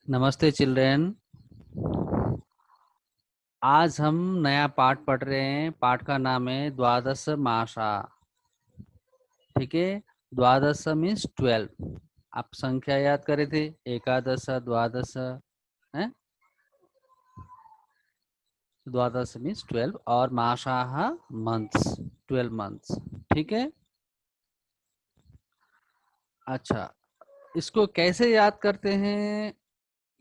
नमस्ते चिल्ड्रेन। आज हम नया पाठ पढ़ रहे हैं। पाठ का नाम है द्वादश मासा। ठीक है, द्वादश मीन्स 12। आप संख्या याद करे थे, एकादश द्वादश है। द्वादश मीन्स 12 और मासाह मंथ्स, 12 मंथ्स। ठीक है, अच्छा, इसको कैसे याद करते हैं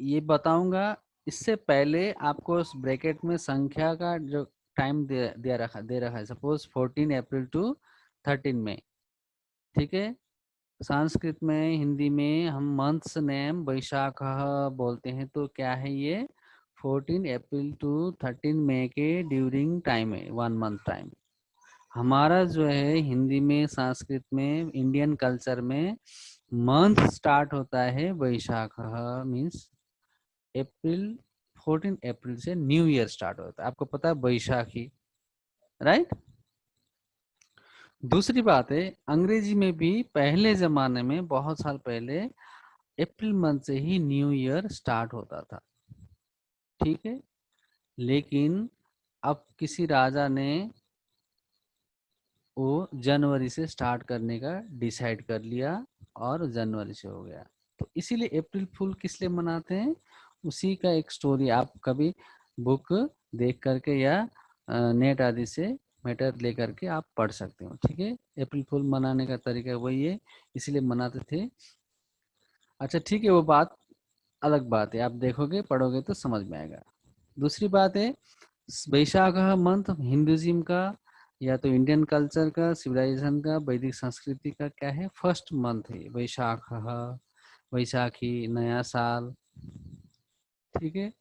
ये बताऊंगा। इससे पहले आपको उस ब्रैकेट में संख्या का जो टाइम दे रखा है, सपोज 14 अप्रैल टू 13 मई। ठीक है, संस्कृत में, हिंदी में हम मंथ्स नेम वैशाख बोलते हैं, तो क्या है ये 14 अप्रैल टू 13 मई के ड्यूरिंग टाइम है, 1 मंथ टाइम। हमारा जो है हिंदी में, संस्कृत में, इंडियन कल्चर में मंथ स्टार्ट होता है वैशाख, मीन्स अप्रैल। 14 अप्रैल से न्यू ईयर स्टार्ट होता है, आपको पता है, बैसाखी, राइट। दूसरी बात है, अंग्रेजी में भी पहले जमाने में, बहुत साल पहले, अप्रैल मंथ से ही न्यू ईयर स्टार्ट होता था। ठीक है, लेकिन अब किसी राजा ने वो जनवरी से स्टार्ट करने का डिसाइड कर लिया और जनवरी से हो गया। तो इसीलिए अप्रैल फूल किस लिए मनाते हैं, उसी का एक स्टोरी आप कभी बुक देख करके या नेट आदि से मैटर लेकर के आप पढ़ सकते हो। ठीक है, अप्रैल फूल मनाने का तरीका वही है, इसीलिए मनाते थे। अच्छा ठीक है, वो बात अलग बात है, आप देखोगे पढ़ोगे तो समझ में आएगा। दूसरी बात है, वैशाख मंथ हिंदुइज्म का या तो इंडियन कल्चर का, सिविलाइजेशन का, वैदिक संस्कृति का क्या है, फर्स्ट मंथ है वैशाख, वैशाखी, नया साल। ठीक है,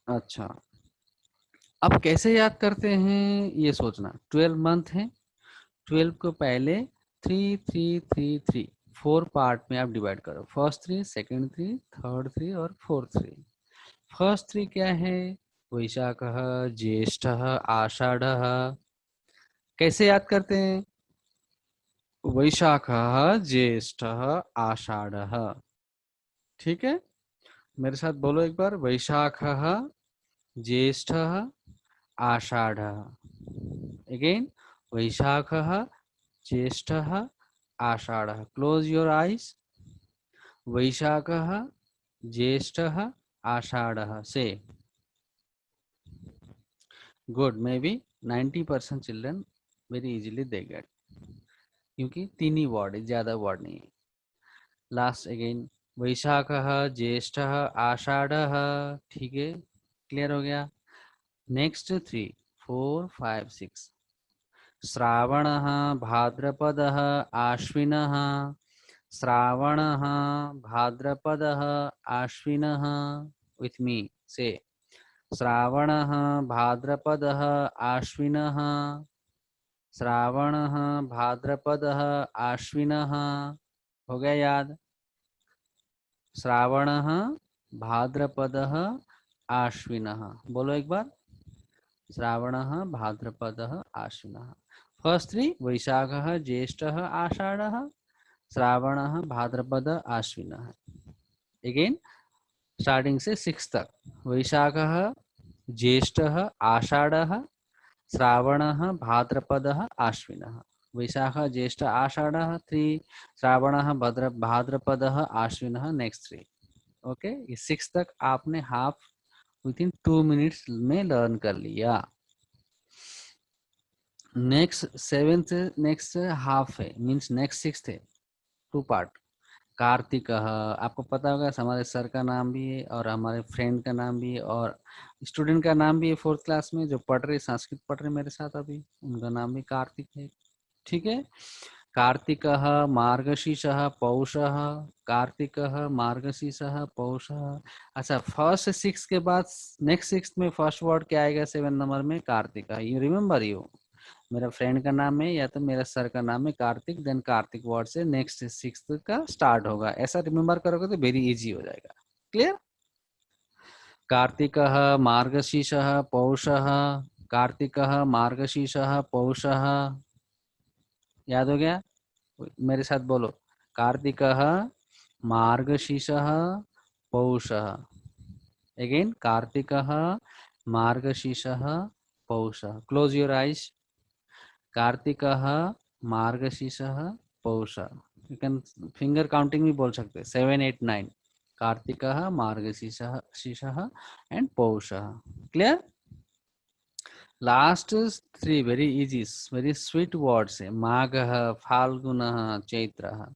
अच्छा, अब कैसे याद करते हैं ये सोचना। 12 मंथ है, 12 को पहले 3 3 3 3 4 पार्ट में आप डिवाइड करो। फर्स्ट 3, सेकंड 3, थर्ड 3 और फोर्थ 3। फर्स्ट 3 क्या है, वैशाख, ज्येष्ठ, आषाढ़। कैसे याद करते हैं, वैशाख, ज्येष्ठ, आषाढ़। ठीक है, मेरे साथ बोलो एक बार, वैशाख, ज्येष्ठ, आषाढ़। Again, Vaishakh, Jyeshtha, Ashadh. Close your eyes. Vaishakh, Jyeshtha, Ashadh से। Good, may be 90% children very easily they get, क्योंकि 3 ही वर्ड है, ज्यादा वर्ड नहीं है। लास्ट अगेन, वैशाख, ज्येष्ठ, आषाढ़। ठीक है, क्लियर हो गया। Next 3 4 5 6, Shravan, Bhadrapad, Ashwin. Shravan, Bhadrapad, Ashwin. With me से, श्रावण, भाद्रपद, आश्विन। श्रावण, भाद्रपद, आश्विन। हो गया याद। श्रावण, भाद्रपद, आश्विन। बोलो एक बार, श्रावण, भाद्रपद, आश्विन। फर्स्ट 3 वैशाख, ज्येष्ठ, आषाढ़। श्रावण, भाद्रपद, आश्विन। अगेन स्टार्टिंग से 6 तक, वैशाख, ज्येष्ठ, आषाढ़, श्रावण, भाद्रपद, आश्विन। वैशाख, ज्येष्ठ, आषाढ़ 3, श्रावण, भाद्रपद, आश्विन नेक्स्ट 3। ओके, ये 6 तक आपने हाफ विद इन 2 मिनट्स में लर्न कर लिया। नेक्स्ट 7th, नेक्स्ट हाफ है, मीन्स नेक्स्ट 6th है, 2 पार्ट। कार्तिक, आपको पता होगा हमारे सर का नाम भी है और हमारे फ्रेंड का नाम भी है और स्टूडेंट का नाम भी है 4th क्लास में, जो पढ़ रहे, संस्कृत पढ़ रहे मेरे साथ अभी, उनका नाम भी कार्तिक है। ठीक है, कार्तिक, मार्गशीर्ष, पौष। कार्तिक, मार्गशीर्ष, पौष। अच्छा, फर्स्ट 6 के बाद नेक्स्ट 6 में फर्स्ट वर्ड क्या आएगा 7 नंबर में, कार्तिक। यू रिमेम्बर, यू, मेरा फ्रेंड का नाम है या तो मेरा सर का नाम है कार्तिक, देन कार्तिक वर्ड से नेक्स्ट 6th का स्टार्ट होगा। ऐसा रिमेम्बर करोगे तो वेरी इजी हो जाएगा। क्लियर। कार्तिक, मार्गशीर्ष, पौष। कार्तिक, मार्गशीर्ष, पौष। याद हो गया, मेरे साथ बोलो, कार्तिक, मार्गशीर्ष, पौषः. Again, Kartikah, Margashishah, Pausha. Close your eyes. Kartikah, Margashishah, Pausha. You can finger counting भी बोल सकते हैं. 7, 8, 9. Kartikah, Margashishah and Pausha. Clear? Last is 3 very easy, very sweet words. Magah, Falgunah, Chaitra.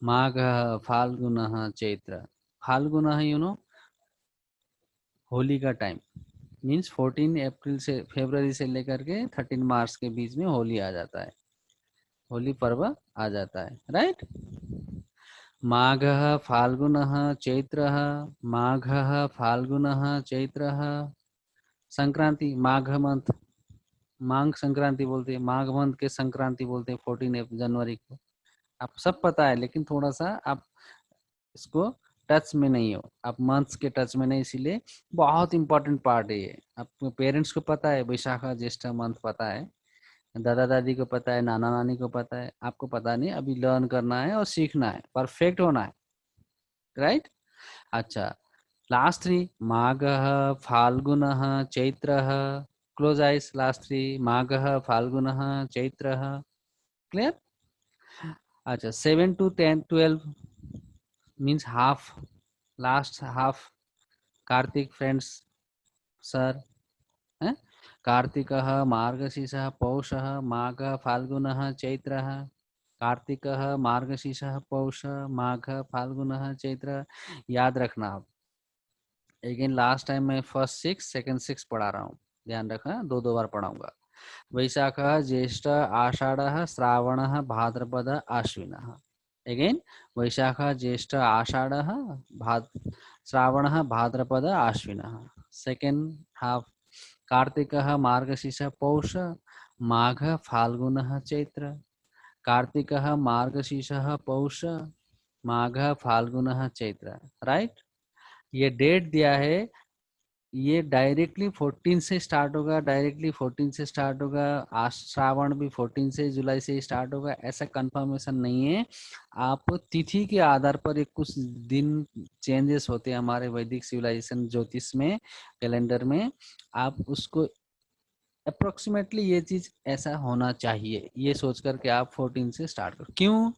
Magah, Falgunah, Chaitra. Falgunah, you know, Holi का time means 14 अप्रैल से फरवरी से लेकर के 13 मार्च के बीच में होली आ जाता है, होली पर्व आ जाता है, राइट. माघः फाल्गुनः चैत्रः, माघः फाल्गुनः चैत्रः. संक्रांति माघ मंथ, माघ संक्रांति बोलते हैं, माघ मंथ के संक्रांति बोलते हैं 14 जनवरी को. आप सब पता है, लेकिन थोड़ा सा आप इसको टच में नहीं हो, आप मंथ्स के टच में नहीं, इसीलिए बहुत इंपॉर्टेंट पार्ट है ये. आपके पेरेंट्स को पता है वैशाखा ज्येष्ठ मंथ पता है, दादा दादी को पता है, नाना नानी को पता है, आपको पता नहीं. अभी लर्न करना है और सीखना है, परफेक्ट होना है, राइट. अच्छा, लास्ट 3 माघः फाल्गुनः चैत्रः. Close eyes. लास्ट 3 माघः फाल्गुनः चैत्रः. क्लियर. अच्छा, 7 to 10 12 means half, last half. Kartik friends, sir. कार्तिकः मार्गशीर्षः पौषः माघः फाल्गुनः चैत्रः. कार्तिकः मार्गशीर्षः पौषः माघ फाल्गुनः चैत्र. याद रखना आप. अगेन लास्ट टाइम मैं फर्स्ट 6 सेकंड 6 पढ़ा रहा हूँ, ध्यान रखना, 2 बार पढ़ाऊंगा. वैशाखः ज्येष्ठ आषाढ़ः श्रावणः भाद्रपद आश्विनः. अगेन वैशाखः ज्येष्ठ आषाढ़ः श्रावणः भाद्रपद आश्विनः. सेकेंड हाफ कार्तिकः मार्गशीर्षः पौष माघ फाल्गुनः चैत्र. कार्तिकः मार्गशीर्षः पौष माघ फाल्गुनः चैत्र. राइट. ये डेट दिया है, ये डायरेक्टली 14 से स्टार्ट होगा, डायरेक्टली 14 से स्टार्ट होगा. श्रावण भी 14 से जुलाई से स्टार्ट होगा, ऐसा कंफर्मेशन नहीं है. आप तिथि के आधार पर एक कुछ दिन चेंजेस होते हैं हमारे वैदिक सिविलाइजेशन ज्योतिष में, कैलेंडर में. आप उसको अप्रोक्सीमेटली ये चीज ऐसा होना चाहिए, ये सोच करके आप 14 से स्टार्ट करो. क्यों?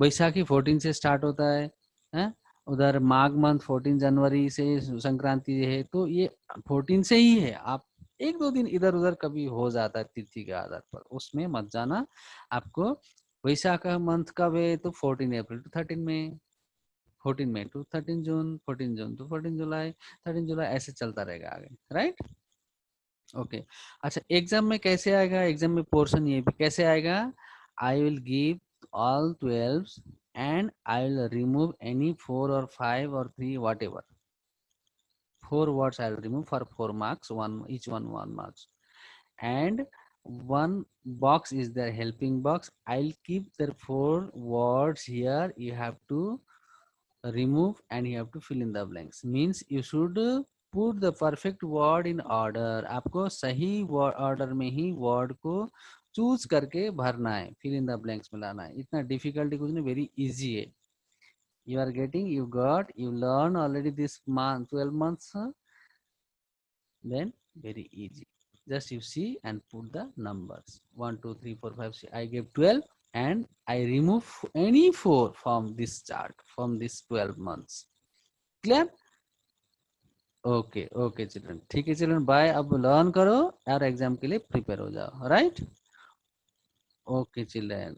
बैसाखी 14 से स्टार्ट होता है? उधर माघ मंथ 14 जनवरी से संक्रांति है, तो ये 14 से ही है. आप 1-2 दिन इधर उधर कभी हो जाता है तिथि के आधार पर, उसमें मत जाना. आपको वैशाख मंथ कब है तो 14 अप्रैल टू 13 मई, 14 मई टू 13 जून, 14 जून टू 14 जुलाई, 13 जुलाई, ऐसे चलता रहेगा आगे, राइट. ओके. अच्छा, एग्जाम में कैसे आएगा, एग्जाम में पोर्शन ये भी कैसे आएगा. I will give all 12 and I will remove any 4 or 5 or 3 whatever. 4 words I will remove for 4 marks, each one 1 marks. And one box is the helping box. I'll keep the 4 words here. You have to remove and you have to fill in the blanks. Means you should put the perfect word in order. आपको सही order में ही word को choose करके भरना है, fill in the blanks में लाना है. इतना डिफिकल्टी कुछ नहीं, वेरी इजी है. You are getting, you learn already this month, 12 months, then very easy. Just you see and put the numbers 1 2 3 4 5 6. I gave 12 and I remove any 4 from this chart, from this 12 months. Clear? Okay children. ठीक है children, bye. अब learn करो और exam के लिए prepare हो जाओ, right. Okay children.